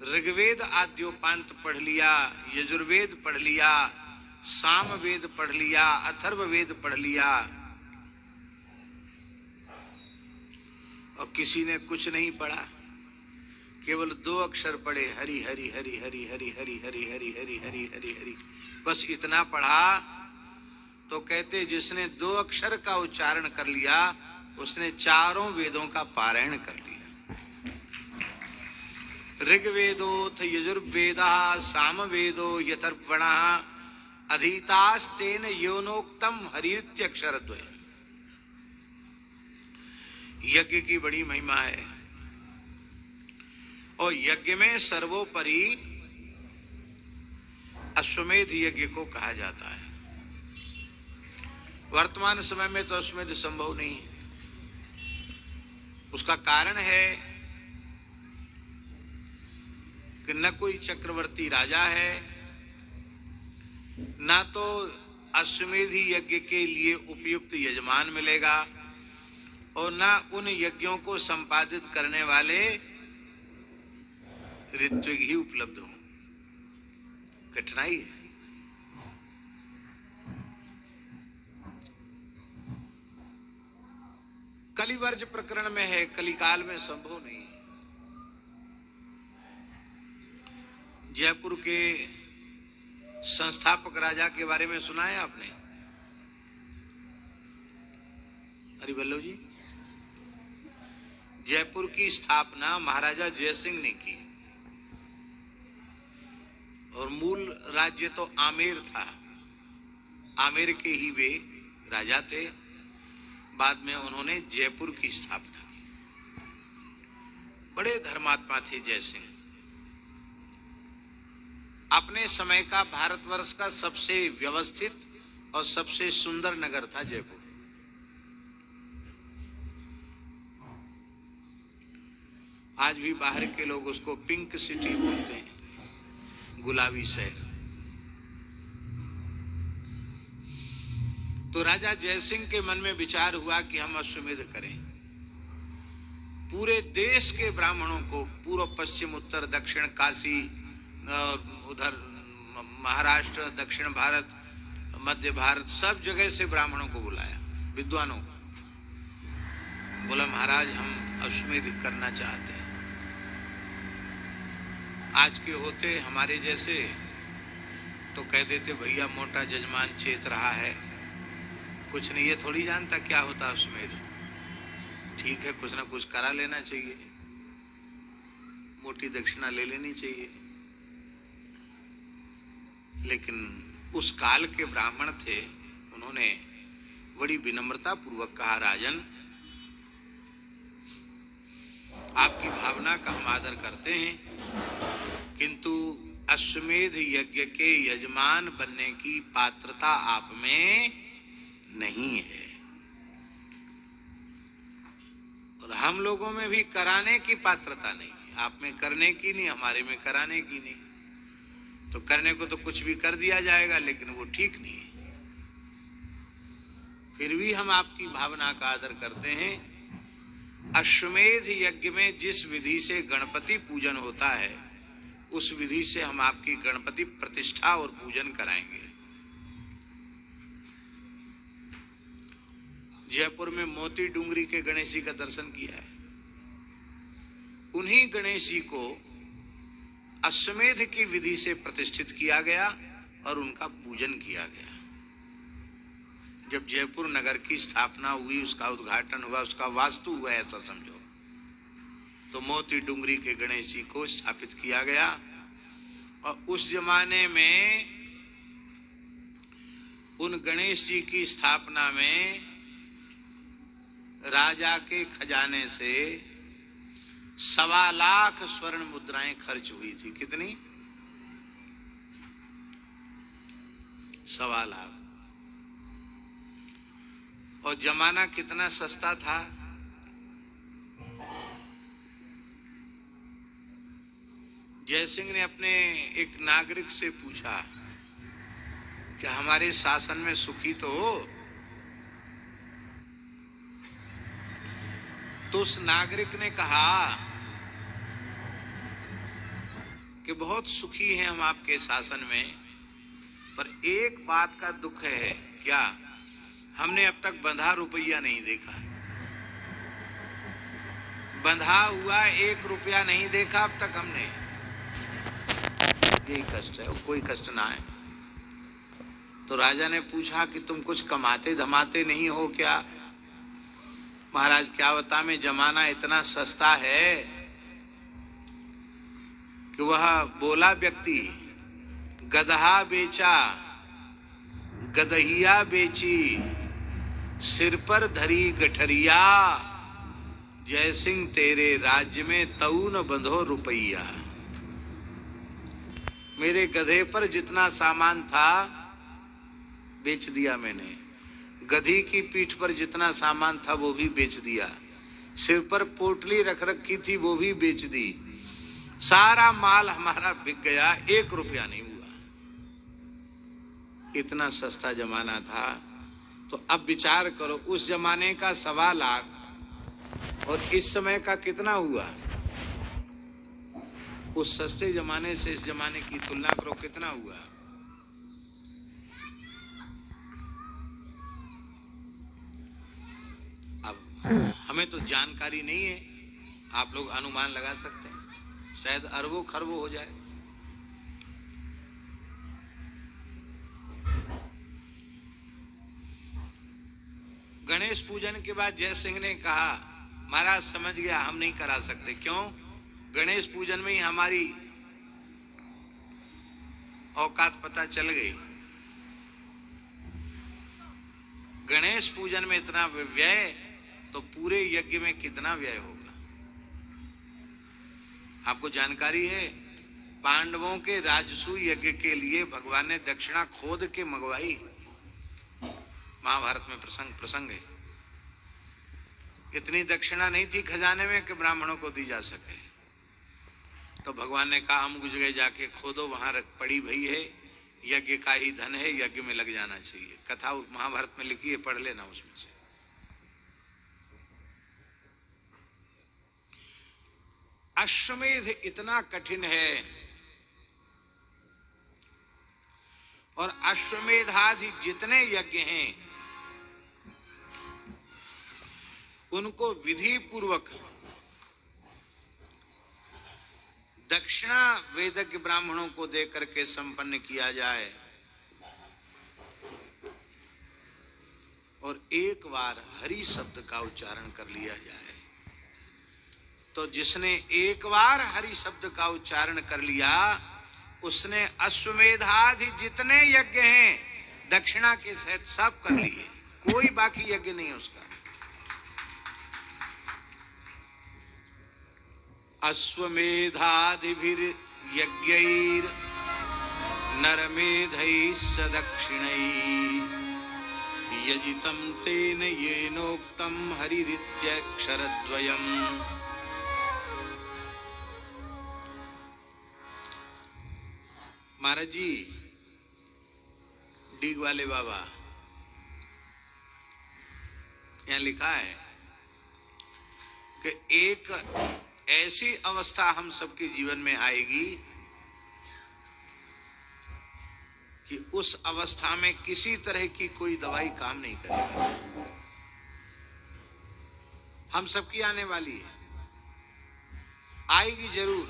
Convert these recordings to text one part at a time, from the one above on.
ऋग्वेद आद्योपांत पढ़ लिया, यजुर्वेद पढ़ लिया, सामवेद पढ़ लिया, अथर्ववेद पढ़ लिया, और किसी ने कुछ नहीं पढ़ा, केवल 2 अक्षर पढ़े, हरि हरि हरि हरि हरि हरि हरि हरि हरि हरि हरि हरि, बस इतना पढ़ा। तो कहते जिसने 2 अक्षर का उच्चारण कर लिया उसने चारों वेदों का पारायण कर लिया। ऋग्वेदोथ यजुर्वेदः सामवेदो यथर्वणः अधीतास्तेन योनोक्तम हरित्यक्षरद्वयम्। यज्ञ की बड़ी महिमा है और यज्ञ में सर्वोपरि अश्वमेध यज्ञ को कहा जाता है। वर्तमान समय में तो अश्वमेध संभव नहीं है। उसका कारण है कि न कोई चक्रवर्ती राजा है, ना तो अश्वमेधी यज्ञ के लिए उपयुक्त यजमान मिलेगा, और ना उन यज्ञों को संपादित करने वाले ऋत्विक ही उपलब्ध हों। कठिनाई है। कलिवर्ज प्रकरण में है, कलिकाल में संभव नहीं है। जयपुर के संस्थापक राजा के बारे में सुना है आपने? हरिवल्लभ जी, जयपुर की स्थापना महाराजा जयसिंह ने की और मूल राज्य तो आमेर था। आमेर के ही वे राजा थे। बाद में उन्होंने जयपुर की स्थापना की। बड़े धर्मात्मा थे जयसिंह। अपने समय का भारतवर्ष का सबसे व्यवस्थित और सबसे सुंदर नगर था जयपुर। आज भी बाहर के लोग उसको पिंक सिटी बोलते हैं, गुलाबी शहर। तो राजा जयसिंह के मन में विचार हुआ कि हम अश्वमेध करें। पूरे देश के ब्राह्मणों को, पूर्व पश्चिम उत्तर दक्षिण, काशी, उधर महाराष्ट्र, दक्षिण भारत, मध्य भारत, सब जगह से ब्राह्मणों को बुलाया, विद्वानों को। बोला महाराज हम अश्वमेध करना चाहते हैं। आज के होते हमारे जैसे तो कह देते भैया मोटा जजमान चेत रहा है, कुछ नहीं, ये थोड़ी जानता क्या होता अश्वमेध। ठीक है, कुछ ना कुछ करा लेना चाहिए, मोटी दक्षिणा ले लेनी चाहिए। लेकिन उस काल के ब्राह्मण थे, उन्होंने बड़ी विनम्रता पूर्वक कहा राजन, आपकी भावना का हम आदर करते हैं, किंतु अश्वमेध यज्ञ के यजमान बनने की पात्रता आप में नहीं है, और हम लोगों में भी कराने की पात्रता नहीं है। आप में करने की नहीं, हमारे में कराने की नहीं। तो करने को तो कुछ भी कर दिया जाएगा, लेकिन वो ठीक नहीं है। फिर भी हम आपकी भावना का आदर करते हैं। अश्वमेध यज्ञ में जिस विधि से गणपति पूजन होता है, उस विधि से हम आपकी गणपति प्रतिष्ठा और पूजन कराएंगे। जयपुर में मोती डूंगरी के गणेश जी का दर्शन किया है। उन्हीं गणेश जी को अश्वमेध की विधि से प्रतिष्ठित किया गया और उनका पूजन किया गया। जब जयपुर नगर की स्थापना हुई, उसका उद्घाटन हुआ, उसका वास्तु हुआ, ऐसा समझो, तो मोती डूंगरी के गणेश जी को स्थापित किया गया। और उस जमाने में उन गणेश जी की स्थापना में राजा के खजाने से 1.25 लाख स्वर्ण मुद्राएं खर्च हुई थी। कितनी? 1.25 लाख। और जमाना कितना सस्ता था। जयसिंह ने अपने एक नागरिक से पूछा कि हमारे शासन में सुखी तो हो? तो उस नागरिक ने कहा कि बहुत सुखी हैं हम आपके शासन में, पर एक बात का दुख है। क्या? हमने अब तक बंधा रुपया नहीं देखा, बंधा हुआ 1 रुपया नहीं देखा अब तक हमने। यही कष्ट है, कोई कष्ट ना है। तो राजा ने पूछा कि तुम कुछ कमाते धमाते नहीं हो क्या? महाराज क्या बता, में जमाना इतना सस्ता है कि वह बोला व्यक्ति गदहा बेचा, गदहिया बेची, सिर पर धरी गठरिया, जय सिंह तेरे राज्य में तऊ न बंधो रुपया। मेरे गधे पर जितना सामान था बेच दिया मैंने, गधी की पीठ पर जितना सामान था वो भी बेच दिया, सिर पर पोटली रख रखी थी वो भी बेच दी, सारा माल हमारा बिक गया, 1 रुपया नहीं हुआ। इतना सस्ता जमाना था। तो अब विचार करो, उस जमाने का 1.25 लाख और इस समय का कितना हुआ? उस सस्ते जमाने से इस जमाने की तुलना करो, कितना हुआ? अब हमें तो जानकारी नहीं है, आप लोग अनुमान लगा सकते हैं, शायद अरबों खरबों हो जाए। गणेश पूजन के बाद जय सिंह ने कहा, महाराज समझ गया, हम नहीं करा सकते। क्यों? गणेश पूजन में ही हमारी औकात पता चल गई। गणेश पूजन में इतना व्यय तो पूरे यज्ञ में कितना व्यय होगा? आपको जानकारी है, पांडवों के राजसूय यज्ञ के लिए भगवान ने दक्षिणा खोद के मंगवाई। महाभारत में प्रसंग है। इतनी दक्षिणा नहीं थी खजाने में कि ब्राह्मणों को दी जा सके। तो भगवान ने कहा, हम कुछ जगह जाके खोदो, वहां पड़ी भई है, यज्ञ का ही धन है, यज्ञ में लग जाना चाहिए। कथा महाभारत में लिखी है, पढ़ लेना उसमें से। अश्वमेध इतना कठिन है, और अश्वमेधादि जितने यज्ञ हैं उनको विधि पूर्वक दक्षिणा वेदज्ञ ब्राह्मणों को देकर के संपन्न किया जाए, और एक बार हरि शब्द का उच्चारण कर लिया जाए। तो जिसने एक बार हरि शब्द का उच्चारण कर लिया, उसने अश्वमेधादि जितने यज्ञ हैं दक्षिणा के सहित सब कर लिए, कोई बाकी यज्ञ नहीं उसका। अश्वमेधादिभिर यज्ञैर नरमेधैः सदक्षिणैः यजितं तेन येनोक्तं हरिरित्यक्षरद्वयम्। महाराज जी, डीग वाले बाबा, यहाँ लिखा है कि एक ऐसी अवस्था हम सबके जीवन में आएगी कि उस अवस्था में किसी तरह की कोई दवाई काम नहीं करेगा। हम सबकी आने वाली है, आएगी जरूर,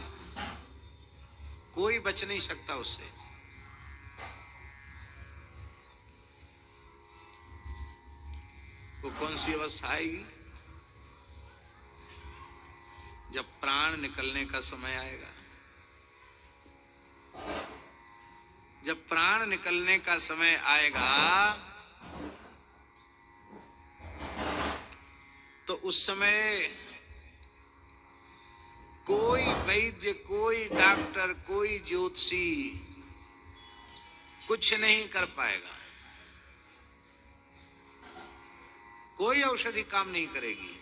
कोई बच नहीं सकता उससे। वो कौन सी अवस्था आएगी? जब प्राण निकलने का समय आएगा। जब प्राण निकलने का समय आएगा तो उस समय कोई वैद्य, कोई डॉक्टर, कोई ज्योतिषी कुछ नहीं कर पाएगा, कोई औषधि काम नहीं करेगी।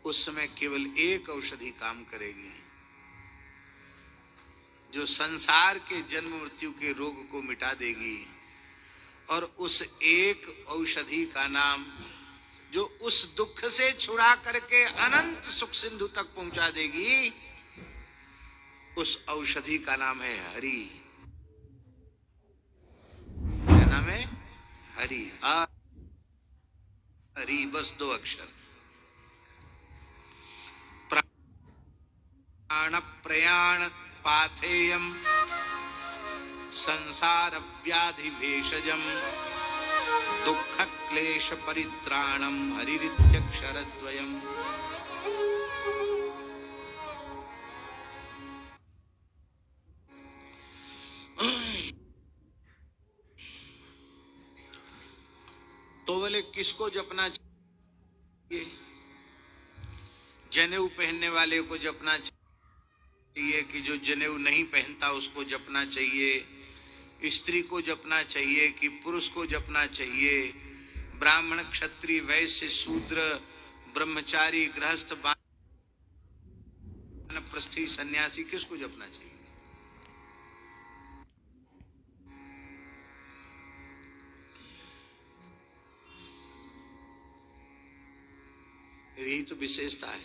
उस समय केवल एक औषधि काम करेगी, जो संसार के जन्म मृत्यु के रोग को मिटा देगी। और उस एक औषधि का नाम, जो उस दुख से छुड़ा करके अनंत सुख सिंधु तक पहुंचा देगी, उस औषधि का नाम है हरि। क्या नाम है? हरि। हरि, बस 2 अक्षर। प्राण प्रयाण पाथेयम संसार व्याधि भेषजम दुख क्लेश परित्राणम हरिरित्यक्षरद्वयम्। तो बोले किसको जपना चाहिए? जनेऊ पहनने वाले को जपना चाहिए कि जो जनेऊ नहीं पहनता उसको जपना चाहिए? स्त्री को जपना चाहिए कि पुरुष को जपना चाहिए? ब्राह्मण, क्षत्रिय, वैश्य, शूद्र, ब्रह्मचारी, गृहस्थ, वानप्रस्थी, सन्यासी, किसको जपना चाहिए? यही तो विशेषता है।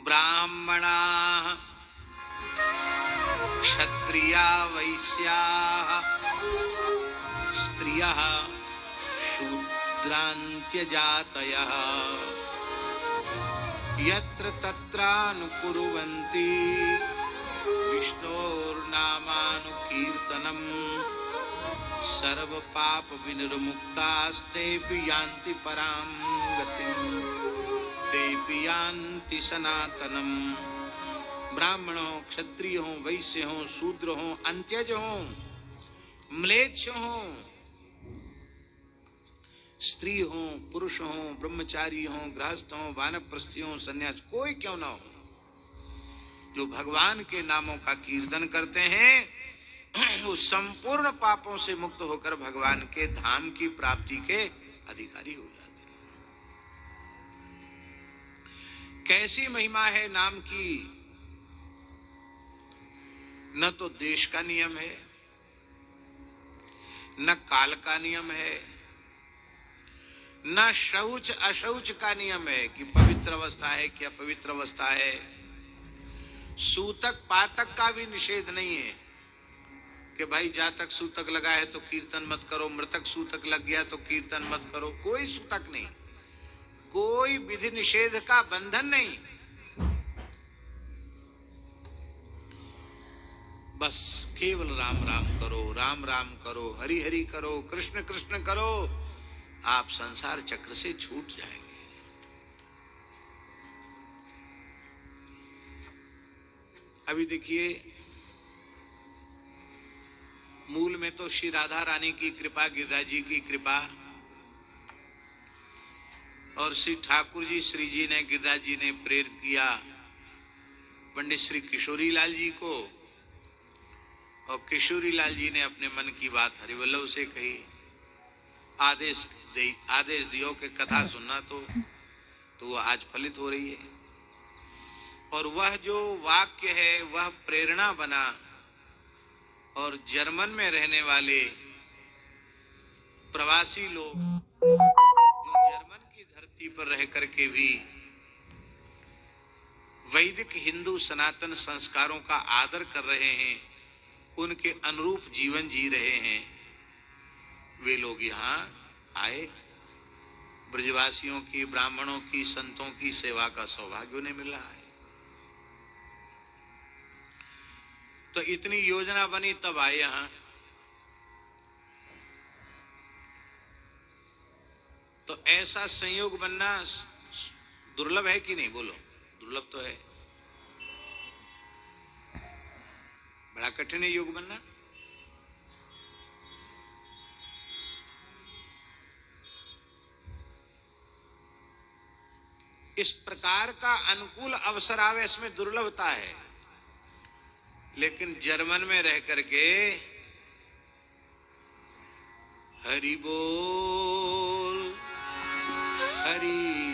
ब्राह्मणा क्षत्रिया वैश्या स्त्रियः शूद्रान्त्यजातयः यत्र तत्रानुकुर्वन्ति विष्णोर्नामानुकीर्तनम् सर्व पाप विनिर्मुक्तास्तेऽपि यान्ति परां गतिम् तेऽपि यान्ति सनातनम्। ब्राह्मण हो, क्षत्रिय हो, वैश्य हो, शूद्र हो, अंत्यज हो, म्लेच्छ हो, स्त्री हो, पुरुष हो, ब्रह्मचारी हो, गृहस्थ हो, वानप्रस्थी हो, सन्यास, कोई क्यों ना हो, जो भगवान के नामों का कीर्तन करते हैं वो संपूर्ण पापों से मुक्त होकर भगवान के धाम की प्राप्ति के अधिकारी हो जाते हैं। कैसी महिमा है नाम की! न तो देश का नियम है, न काल का नियम है, न शौच अशौच का नियम है कि पवित्र अवस्था है कि अपवित्र अवस्था है। सूतक पातक का भी निषेध नहीं है कि भाई जातक सूतक लगा है तो कीर्तन मत करो, मृतक सूतक लग गया तो कीर्तन मत करो। कोई सूतक नहीं, कोई विधि निषेध का बंधन नहीं। बस केवल राम राम करो, राम राम करो, हरि हरि करो, कृष्ण कृष्ण करो, आप संसार चक्र से छूट जाएंगे। अभी देखिए, मूल में तो श्री राधा रानी की कृपा, गिरिराज जी की कृपा, और श्री ठाकुर जी, श्री जी ने, गिरिराज जी ने प्रेरित किया पंडित श्री किशोरी लाल जी को, और किशोरी लाल जी ने अपने मन की बात हरिवल्लभ से कही। आदेश दियो कि कथा सुनना तो वो आज फलित हो रही है। और वह जो वाक्य है वह प्रेरणा बना, और जर्मन में रहने वाले प्रवासी लोग जो जर्मन की धरती पर रह करके भी वैदिक हिंदू सनातन संस्कारों का आदर कर रहे हैं, उनके अनुरूप जीवन जी रहे हैं, वे लोग यहाँ आए। ब्रजवासियों की, ब्राह्मणों की, संतों की सेवा का सौभाग्य उन्हें मिल रहा है। तो इतनी योजना बनी तब आए यहाँ। तो ऐसा संयोग बनना दुर्लभ है कि नहीं? बोलो, दुर्लभ तो है। बड़ा कठिन है योग बनना। इस प्रकार का अनुकूल अवसर आवे, इसमें दुर्लभता है। लेकिन जर्मन में रह करके हरि बोल, हरि